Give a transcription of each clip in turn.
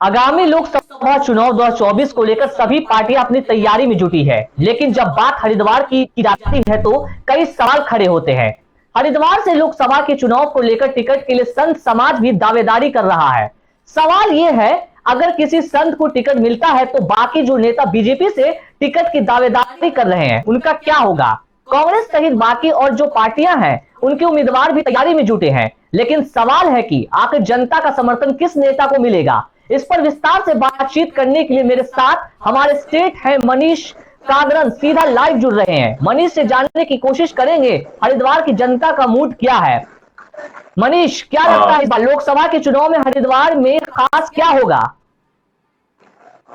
आगामी लोकसभा चुनाव 2024 को लेकर सभी पार्टियां अपनी तैयारी में जुटी है, लेकिन जब बात हरिद्वार की जाती है तो कई सवाल खड़े होते हैं। हरिद्वार से लोकसभा के चुनाव को लेकर टिकट के लिए संत समाज भी दावेदारी कर रहा है। सवाल यह है, अगर किसी संत को टिकट मिलता है तो बाकी जो नेता बीजेपी से टिकट की दावेदारी कर रहे हैं उनका क्या होगा। कांग्रेस सहित बाकी और जो पार्टियां हैं उनके उम्मीदवार भी तैयारी में जुटे हैं, लेकिन सवाल है कि आखिर जनता का समर्थन किस नेता को मिलेगा। इस पर विस्तार से बातचीत करने के लिए मेरे साथ हमारे स्टेट है मनीष कागरन सीधा लाइव जुड़ रहे हैं। मनीष से जानने की कोशिश करेंगे हरिद्वार की जनता का मूड क्या है। मनीष, क्या लगता है इस बार लोकसभा के चुनाव में हरिद्वार में खास क्या होगा।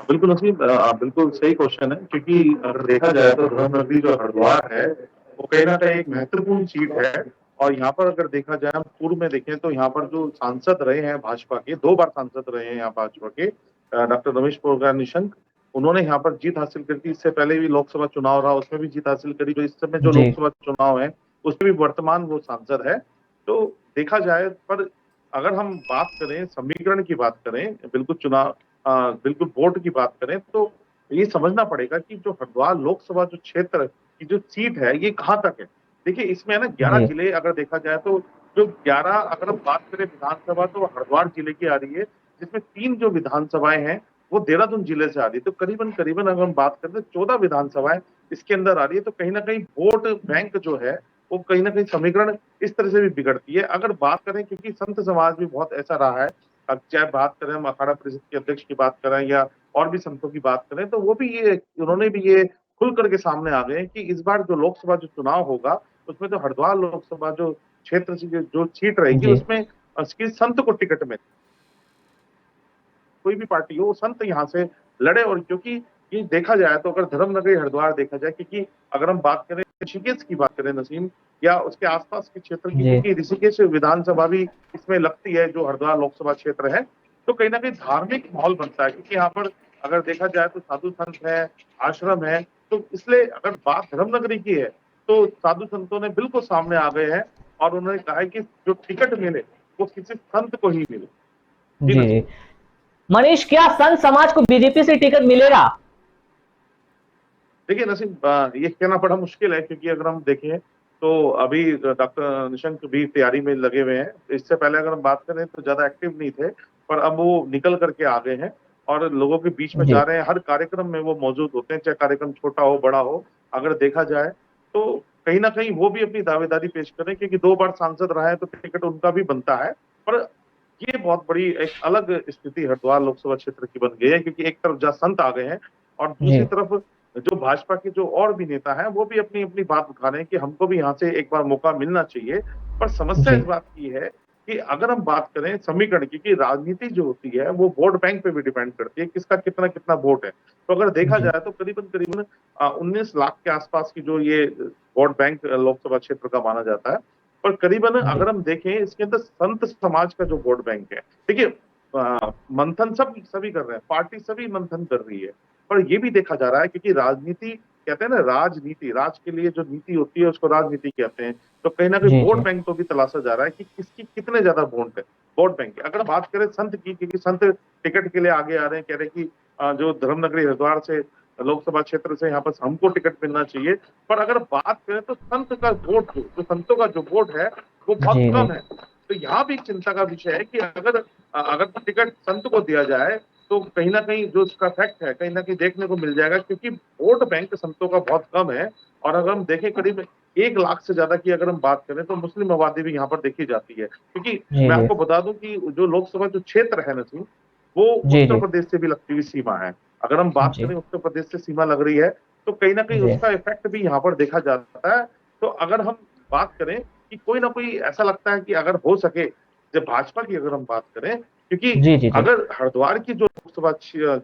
बिल्कुल नसीब, बिल्कुल सही क्वेश्चन है, क्योंकि अगर देखा जाए तो धर्मनगरी जो हरिद्वार है वो कहीं ना कहीं एक महत्वपूर्ण सीट है। और यहाँ पर अगर देखा जाए, हम पूर्व में देखें तो यहाँ पर जो सांसद रहे हैं भाजपा के, 2 बार सांसद रहे हैं यहाँ भाजपा के, डॉक्टर रमेश पोखरियाल निशंक, उन्होंने यहाँ पर जीत हासिल करी थी। इससे पहले भी लोकसभा चुनाव रहा, उसमें भी जीत हासिल करी। तो इस समय जो जी लोकसभा चुनाव है उसमें भी वर्तमान वो सांसद है। तो देखा जाए, पर अगर हम बात करें, समीकरण की बात करें, बिल्कुल चुनाव, बिल्कुल वोट की बात करें, तो ये समझना पड़ेगा कि जो हरिद्वार लोकसभा जो क्षेत्र की जो सीट है ये कहाँ तक है। देखिए, इसमें है ना 11 जी जिले अगर देखा जाए तो जो 11, अगर हम बात करें विधानसभा, तो हरिद्वार जिले की आ रही है, जिसमें 3 जो विधानसभाएं हैं वो देहरादून जिले से आ रही है। तो करीबन करीबन अगर हम बात करें तो 14 विधानसभाएं इसके अंदर आ रही है। तो कहीं ना कहीं वोट बैंक जो है वो कहीं ना कहीं समीकरण इस तरह से भी बिगड़ती है। अगर बात करें, क्योंकि संत समाज भी बहुत ऐसा रहा है, अब चाहे बात करें हम अखाड़ा परिषद के अध्यक्ष की बात करें या और भी संतों की बात करें, तो वो भी ये, उन्होंने भी ये खुल करके सामने आ गए हैं कि इस बार जो लोकसभा जो चुनाव होगा उसमें तो हरिद्वार लोकसभा जो क्षेत्र से जो सीट रहेगी जी उसमें संत को टिकट में, कोई भी पार्टी हो, संत यहाँ से लड़े। और क्योंकि ये देखा जाए तो अगर धर्मनगरी हरिद्वार देखा जाए, क्योंकि अगर हम बात करें ऋषिकेश की बात करें नसीम, या उसके आसपास के क्षेत्र की, जी क्योंकि ऋषिकेश विधानसभा भी इसमें लगती है जो हरिद्वार लोकसभा क्षेत्र है, तो कहीं ना कहीं धार्मिक माहौल बनता है। क्योंकि यहाँ पर अगर देखा जाए तो साधु संत है, आश्रम है, तो इसलिए अगर बात धर्मनगरी की है तो साधु संतों ने बिल्कुल सामने आ गए हैं और उन्होंने कहा है कि जो टिकट मिले वो किसी संत को ही मिले। जी जी नसीम। जी मनीष, क्या संत समाज को बीजेपी से टिकट मिलेगा। देखिए नसीम, ये कहना बड़ा मुश्किल है, क्योंकि अगर हम देखें तो अभी डॉक्टर निशंक भी तैयारी में लगे हुए हैं। इससे पहले अगर हम बात करें तो ज्यादा एक्टिव नहीं थे, पर अब वो निकल करके आ गए हैं और लोगों के बीच में जी जा रहे हैं। हर कार्यक्रम में वो मौजूद होते हैं, चाहे कार्यक्रम छोटा हो बड़ा हो। अगर देखा जाए तो कहीं ना कहीं वो भी अपनी दावेदारी पेश करें, क्योंकि 2 बार सांसद रहे हैं तो टिकट उनका भी बनता है। पर ये बहुत बड़ी एक अलग स्थिति हरिद्वार लोकसभा क्षेत्र की बन गई है, क्योंकि एक तरफ जहाँ संत आ गए हैं और दूसरी जी तरफ जो भाजपा के जो और भी नेता हैं वो भी अपनी अपनी बात उठा रहे हैं कि हमको भी यहाँ से एक बार मौका मिलना चाहिए। पर समस्या इस जी बात की है कि अगर हम बात करें समीकरण की, कि राजनीति जो होती है वो वोट बैंक पे भी डिपेंड करती है, किसका कितना कितना वोट है। तो अगर देखा जी जाए तो करीबन करीबन 19 लाख के आसपास की जो ये वोट बैंक लोकसभा क्षेत्र का माना जाता है। पर करीबन जी अगर हम देखें इसके अंदर संत समाज का जो वोट बैंक है, देखिए, मंथन सब सभी कर रहे हैं, पार्टी सभी मंथन कर रही है, पर ये भी देखा जा रहा है, क्योंकि राजनीति कहते हैं ना, राजनीति, राज के लिए जो नीति होती है उसको राजनीति कहते हैं। तो कहीं ना कहीं जी वोट जी बैंक को भी तलाशा जा रहा है कि किसकी कितने ज्यादा वोट है। वोट बैंक अगर बात करें संत की, क्योंकि संत टिकट के लिए आगे आ रहे हैं, कह रहे हैं कि जो धर्मनगरी हरिद्वार से लोकसभा क्षेत्र से यहाँ पर हमको टिकट मिलना चाहिए। पर अगर बात करें तो संत का वोट, जो संतों का जो वोट है वो बहुत जी जी कम है। तो यहाँ भी एक चिंता का विषय है कि अगर अगर टिकट संत को दिया जाए तो कहीं ना कहीं जो उसका फैक्ट है कहीं ना कहीं देखने को मिल जाएगा, क्योंकि वोट बैंक संतों का बहुत कम है। और अगर हम देखें करीब 1 लाख से ज्यादा की अगर हम बात करें तो मुस्लिम आबादी भी यहाँ पर देखी जाती है, क्योंकि जी मैं जी आपको बता दूं कि जो लोकसभा जो क्षेत्र है नसीम, वो जी उत्तर जी प्रदेश से भी लगती हुई सीमा है। अगर हम बात जी करें उत्तर प्रदेश से सीमा लग रही है, तो कहीं ना कहीं जी उसका इफेक्ट भी यहाँ पर देखा जाता है। तो अगर हम बात करें कि कोई ना कोई, ऐसा लगता है कि अगर हो सके, जब भाजपा की अगर हम बात करें, क्योंकि जी जी जी अगर हरिद्वार की जो लोकसभा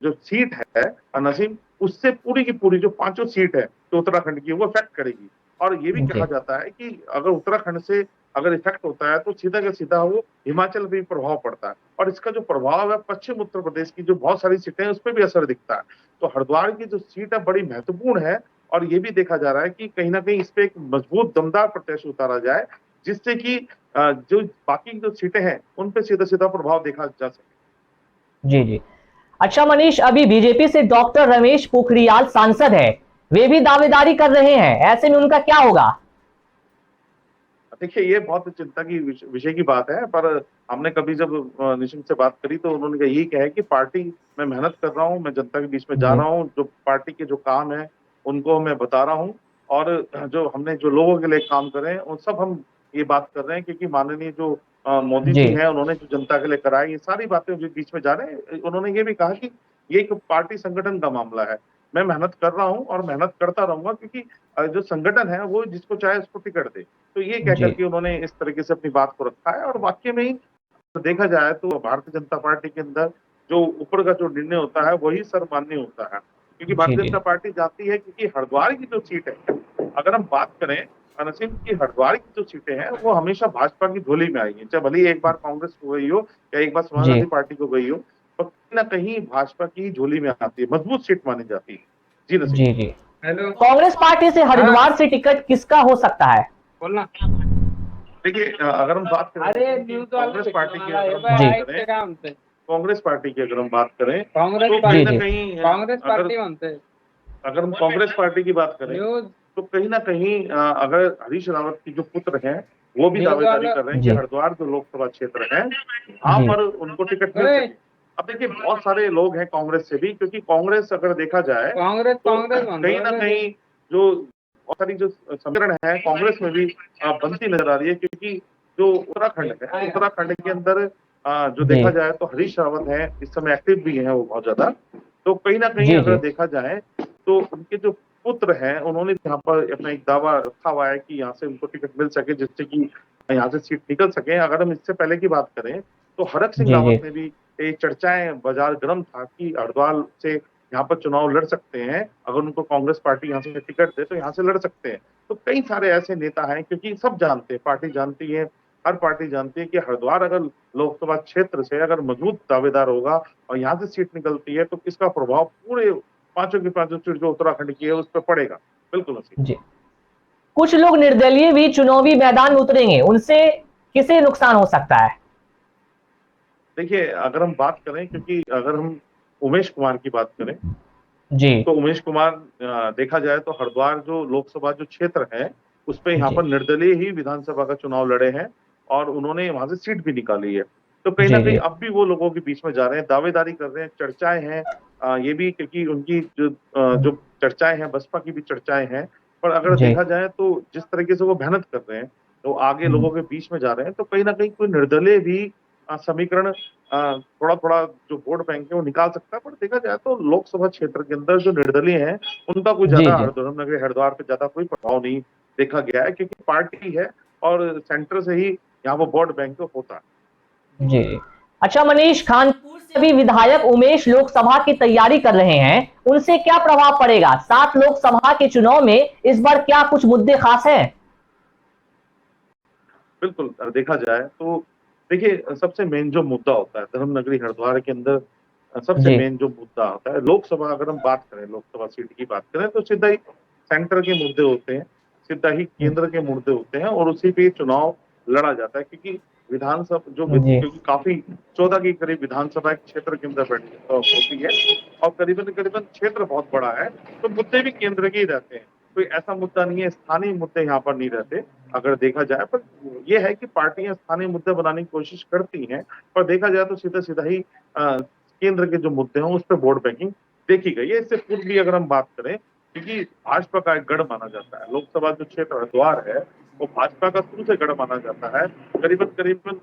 जो सीट है नसीम, उससे पूरी की पूरी जो 5 सीट है जो उत्तराखंड की, वो इफेक्ट करेगी। और ये भी कहा जी जाता है कि अगर उत्तराखंड से अगर इफेक्ट होता है तो सीधा का सीधा वो हिमाचल पे भी प्रभाव पड़ता है, और इसका जो प्रभाव है पश्चिम उत्तर प्रदेश की जो बहुत सारी सीटें हैं उस पर भी असर दिखता है। तो हरिद्वार की जो सीट है बड़ी महत्वपूर्ण है, और ये भी देखा जा रहा है कि कहीं ना कहीं इस पे एक मजबूत दमदार प्रत्याशी उतारा जाए, जिससे कि जो बाकी जो सीटें हैं उन पे सीधा सीधा प्रभाव देखा जा सके। जी जी अच्छा मनीष, अभी बीजेपी से डॉक्टर रमेश पोखरियाल सांसद है, वे भी दावेदारी कर रहे हैं, ऐसे में उनका क्या होगा? देखिए, ये बहुत चिंता की विषय की बात है, पर हमने कभी जब निशंक से बात करी तो उन्होंने यही कहा है कि पार्टी में मेहनत कर रहा हूँ, मैं जनता के बीच में जा जी रहा हूँ, जो पार्टी के जो काम है उनको मैं बता रहा हूँ, और जो हमने जो लोगों के लिए काम करे हैं उन सब हम ये बात कर रहे हैं, क्योंकि माननीय जो मोदी जी जी हैं, उन्होंने जो जनता के लिए करा है, ये सारी बातें जो बीच में जा रहे हैं। उन्होंने ये भी कहा कि ये एक पार्टी संगठन का मामला है, मैं मेहनत कर रहा हूँ और मेहनत करता रहूंगा, क्योंकि जो संगठन है वो जिसको चाहे उसको टिकट दे। तो ये कह जी करके उन्होंने इस तरीके से अपनी बात को रखा है, और वाकई में ही देखा जाए तो भारतीय जनता पार्टी के अंदर जो ऊपर का जो निर्णय होता है वही सर्वमान्य होता है, क्योंकि जी भारतीय जी जनता पार्टी जानती है, क्योंकि हरिद्वार की जो सीट है, अगर हम बात करें नसीम की, हरिद्वार की जो सीटें हैं वो हमेशा भाजपा की झोली में आई है, चाहे भले ही एक बार कांग्रेस को गई हो या एक बार जी समाजवादी पार्टी को गई हो, पर कहीं ना कहीं भाजपा की झोली में आती है, मजबूत सीट मानी जाती है। जी नसीम। जी जी। हेलो। कांग्रेस पार्टी से हाँ हरिद्वार से टिकट किसका हो सकता है? बोलना। देखिए, अगर हम बात करें अरे कि न्यूज कांग्रेस पार्टी की अगर हम जी बात वाले करें, काम से कांग्रेस पार्टी की अगर हम बात करें कांग्रेस तो जी कहीं ना जी कहीं कांग्रेस अगर पार्टी म्हणते अगर हम कांग्रेस पार्टी की बात करें न्यूज तो कहीं ना कहीं अगर हरीश रावत की जो पुत्र हैं वो भी न्यूज दावेदारी वाला कर रहे हैं कि जी हरिद्वार जो लोकसभा क्षेत्र है वहां जी पर उनको टिकट मिल ओए सके। अब देखिए, बहुत सारे लोग हैं कांग्रेस से भी, क्योंकि कांग्रेस अगर देखा जाए कांग्रेस तो कांग्रेस कहीं ना म्हणतो कहीं जो बहुत सारी जो समीकरण है कांग्रेस में भी बनती नजर आ रही है, क्योंकि जो उत्तराखंड है, उत्तराखंड के अंदर जो जी देखा जाए तो हरीश रावत है, इस समय एक्टिव भी है वो बहुत ज्यादा। तो कहीं ना कहीं जी अगर जी देखा जाए तो उनके जो पुत्र हैं उन्होंने यहाँ पर अपना एक दावा रखा हुआ है कि यहाँ से उनको टिकट मिल सके, जिससे कि यहाँ से सीट निकल सके। अगर हम इससे पहले की बात करें तो हरक सिंह जी जी रावत ने भी ये चर्चाएं, बाजार गर्म था कि हरिद्वार से यहाँ पर चुनाव लड़ सकते हैं, अगर उनको कांग्रेस पार्टी यहाँ से टिकट दे तो यहाँ से लड़ सकते हैं। तो कई सारे ऐसे नेता हैं, क्योंकि सब जानते हैं, पार्टी जानती है, हर पार्टी जानती है कि हरिद्वार अगर लोकसभा क्षेत्र से अगर मजबूत दावेदार होगा और यहाँ से सीट निकलती है तो इसका प्रभाव पूरे पांचों की पांचों सीट जो उत्तराखंड की है उस पर पड़ेगा। बिल्कुल नसीब। जी। कुछ लोग निर्दलीय भी चुनावी मैदान में उतरेंगे, उनसे किसे नुकसान हो सकता है? देखिए, अगर हम बात करें, क्योंकि अगर हम उमेश कुमार की बात करें जी तो उमेश कुमार देखा जाए तो हरिद्वार जो लोकसभा जो क्षेत्र है उस पे यहाँ जी पर निर्दलीय ही विधानसभा का चुनाव लड़े हैं, और उन्होंने वहां से सीट भी निकाली है। तो कहीं ना जी कहीं जी अब भी वो लोगों के बीच में जा रहे हैं, दावेदारी कर रहे हैं, चर्चाएं हैं। ये भी क्योंकि उनकी जो चर्चाएं हैं, बसपा की भी चर्चाएं हैं, पर अगर जी देखा जाए तो जिस तरीके से वो मेहनत कर रहे हैं, तो आगे लोगों के बीच में जा रहे हैं, तो कहीं ना कहीं कोई निर्दलीय भी समीकरण थोड़ा थोड़ा जो वोट बैंक है वो निकाल सकता है। पर देखा जाए तो लोकसभा क्षेत्र के अंदर जो निर्दलीय हैं उनका कोई जी ज्यादा जी धर्मनगर हरिद्वार पे ज्यादा कोई प्रभाव नहीं देखा गया है, क्योंकि पार्टी है और सेंटर से ही यहाँ पर वोट बैंक होता है। जी। अच्छा मनीष, कानपुर से अभी विधायक उमेश लोकसभा की तैयारी कर रहे हैं, उनसे क्या प्रभाव पड़ेगा? 7 लोकसभा के चुनाव में इस बार क्या कुछ मुद्दे खास हैं? बिल्कुल, देखा जाए तो देखिए, सबसे मेन जो मुद्दा होता है धर्मनगरी हरिद्वार के अंदर, सबसे जी मेन जो मुद्दा होता है लोकसभा, अगर हम बात करें लोकसभा सीट की बात करें तो सीधा ही सेंटर के मुद्दे होते हैं, सीधा ही केंद्र के मुद्दे होते हैं, और उसी पे चुनाव लड़ा जाता है, क्योंकि विधानसभा जी क्योंकि काफी 14 के करीब विधानसभा क्षेत्र के अंदर होती है, और करीबन करीबन क्षेत्र बहुत बड़ा है, तो मुद्दे भी केंद्र के ही रहते हैं। कोई ऐसा मुद्दा नहीं है, स्थानीय मुद्दे यहाँ पर नहीं रहते अगर देखा जाए। पर यह है कि पार्टियां स्थानीय मुद्दे बनाने की कोशिश करती हैं, पर देखा जाए तो सीधा सीधा ही केंद्र के जो मुद्दे हैं उस पर वोट बैंकिंग देखी गई है। इससे पूर्व भी अगर हम बात करें, क्योंकि भाजपा का एक गढ़ माना जाता है, लोकसभा जो क्षेत्र हरिद्वार है वो भाजपा का शुरू से गढ़ माना जाता है। करीबन करीबन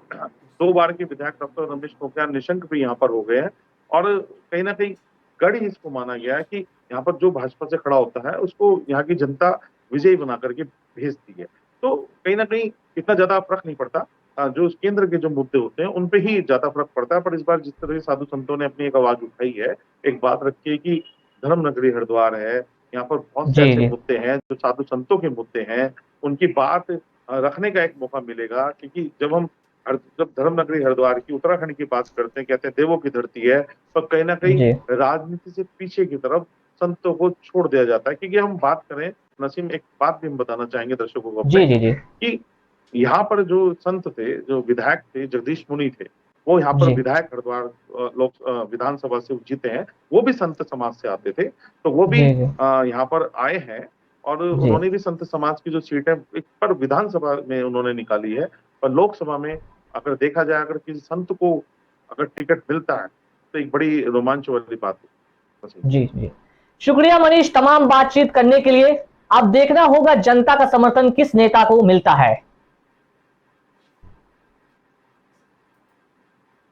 2 बार के विधायक डॉक्टर रमेश पोखरियाल निशंक भी यहाँ पर हो गए हैं, और कहीं ना कहीं गढ़ ही इसको माना गया है कि यहाँ पर जो भाजपा से खड़ा होता है उसको यहाँ की जनता विजयी बना करके भेजती है। तो कहीं ना कहीं इतना ज्यादा फर्क नहीं पड़ता, जो केंद्र के जो मुद्दे होते हैं उन पे ही ज्यादा फर्क पड़ता है। पर इस बार जिस तरह से साधु संतों ने अपनी एक आवाज उठाई है, एक बात रखी है कि धर्मनगरी हरिद्वार है, यहाँ पर बहुत से जी ऐसे जी मुद्दे हैं जो साधु संतों के मुद्दे हैं, उनकी बात रखने का एक मौका मिलेगा। क्योंकि जब धर्मनगरी हरिद्वार की उत्तराखंड की बात करते हैं, कहते हैं देवों की धरती है, पर कहीं ना कहीं जी राजनीति से पीछे की तरफ संतों को छोड़ दिया जाता है। क्योंकि हम बात करें नसीम, एक बात भी हम बताना चाहेंगे दर्शकों को अपने, जी जी जी कि यहाँ पर जो संत थे, जो विधायक थे, जगदीश मुनि थे, वो यहाँ पर जी विधायक हरिद्वार लोक विधानसभा से जीते हैं, वो भी संत समाज से आते थे, तो वो भी जी जी यहाँ पर आए हैं और जी उन्होंने भी संत समाज की जो सीट है एक पर विधानसभा में उन्होंने निकाली है, पर लोकसभा में अगर देखा जाए अगर किसी संत को अगर टिकट मिलता है तो एक बड़ी रोमांच वाली बात है। जी जी। शुक्रिया मनीष तमाम बातचीत करने के लिए। अब देखना होगा जनता का समर्थन किस नेता को मिलता है।